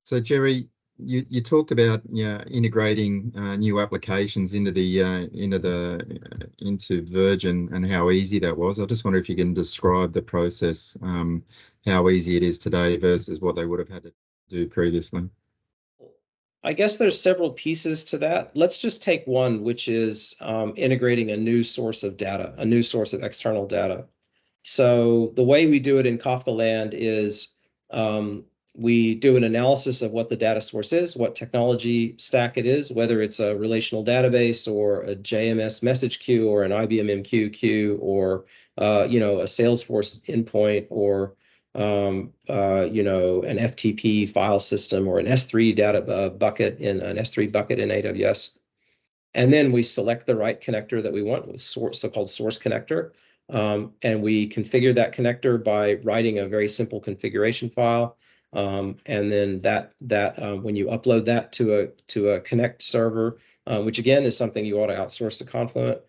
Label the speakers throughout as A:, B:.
A: So Jerry, you talked about integrating new applications into Virgin and how easy that was. I just wonder if you can describe the process, how easy it is today versus what they would have had to do previously.
B: I guess there's several pieces to that. Let's just take one, which is integrating a new source of data, a new source of external data. So the way we do it in Kafka land is we do an analysis of what the data source is, what technology stack it is, whether it's a relational database or a JMS message queue or an IBM MQ queue or a Salesforce endpoint or an FTP file system or an S3 data bucket in an S3 bucket in AWS. And then we select the right connector that we want, with so-called source connector. And we configure that connector by writing a very simple configuration file. And then when you upload that to a Connect server, which again is something you ought to outsource to Confluent,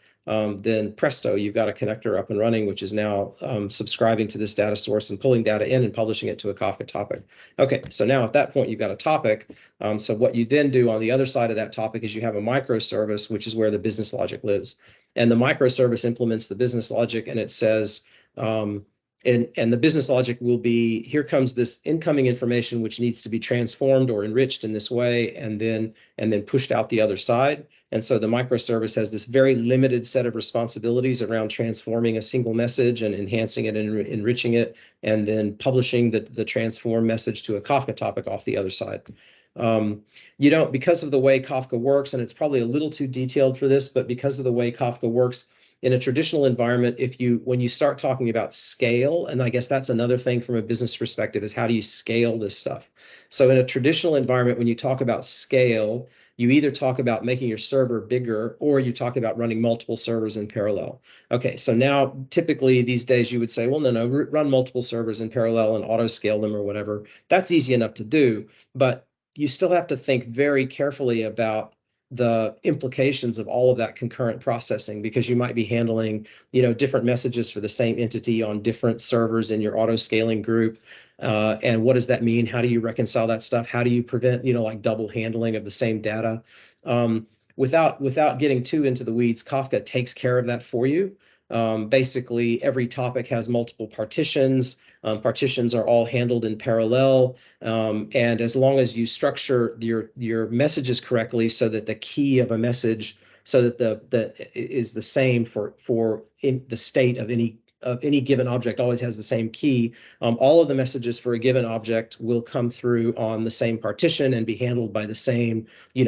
B: then presto, you've got a connector up and running, which is now subscribing to this data source and pulling data in and publishing it to a Kafka topic. Okay, so now at that point, you've got a topic. So what you then do on the other side of that topic is you have a microservice, which is where the business logic lives. And the microservice implements the business logic, and it says, and the business logic will be, here comes this incoming information which needs to be transformed or enriched in this way, and then pushed out the other side. And so the microservice has this very limited set of responsibilities around transforming a single message and enhancing it and enriching it, and then publishing the transform message to a Kafka topic off the other side. Because of the way Kafka works, and it's probably a little too detailed for this, but because of the way Kafka works, in a traditional environment, when you start talking about scale, and I guess that's another thing from a business perspective, is how do you scale this stuff? So in a traditional environment, when you talk about scale, you either talk about making your server bigger or you talk about running multiple servers in parallel. Okay, so now typically these days you would say, well, no, run multiple servers in parallel and auto scale them or whatever. That's easy enough to do, but you still have to think very carefully about the implications of all of that concurrent processing, because you might be handling, different messages for the same entity on different servers in your auto scaling group. And what does that mean? How do you reconcile that stuff? How do you prevent, like double handling of the same data? Without getting too into the weeds, Kafka takes care of that for you. Basically, every topic has multiple partitions. Partitions are all handled in parallel. And as long as you structure your messages correctly so that the key of a message, so that the is the same for in the state of any given object always has the same key. All of the messages for a given object will come through on the same partition and be handled by the same,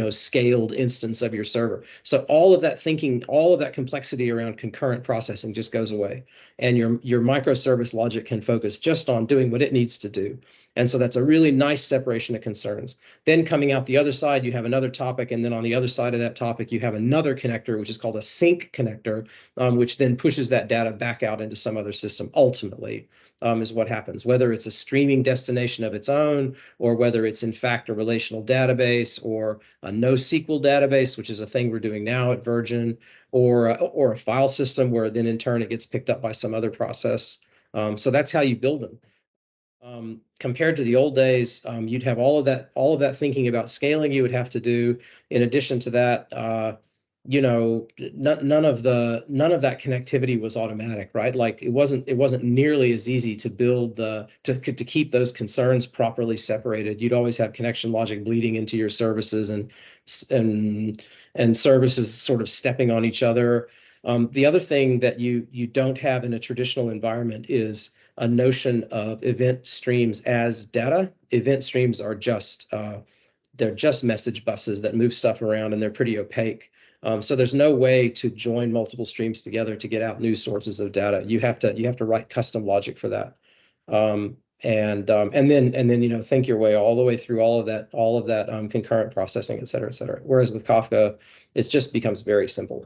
B: scaled instance of your server. So all of that thinking, all of that complexity around concurrent processing just goes away. And your microservice logic can focus just on doing what it needs to do. And so that's a really nice separation of concerns. Then coming out the other side, you have another topic. And then on the other side of that topic, you have another connector, which is called a sync connector, which then pushes that data back out into some other system. Ultimately, is what happens, whether it's a streaming destination of its own, or whether it's in fact a relational database or a NoSQL database, which is a thing we're doing now at Virgin, or a file system where then in turn it gets picked up by some other process. So that's how you build them. Compared to the old days, you'd have all of that thinking about scaling you would have to do. In addition to that, none of that connectivity was automatic, right? Like it wasn't nearly as easy to build to keep those concerns properly separated. You'd always have connection logic bleeding into your services and services sort of stepping on each other. The other thing that you don't have in a traditional environment is a notion of event streams as data. Event streams are they're just message buses that move stuff around, and they're pretty opaque. So there's no way to join multiple streams together to get out new sources of data. You have to write custom logic for that. And then think your way all the way through all of that concurrent processing, et cetera, et cetera. Whereas with Kafka, it just becomes very simple.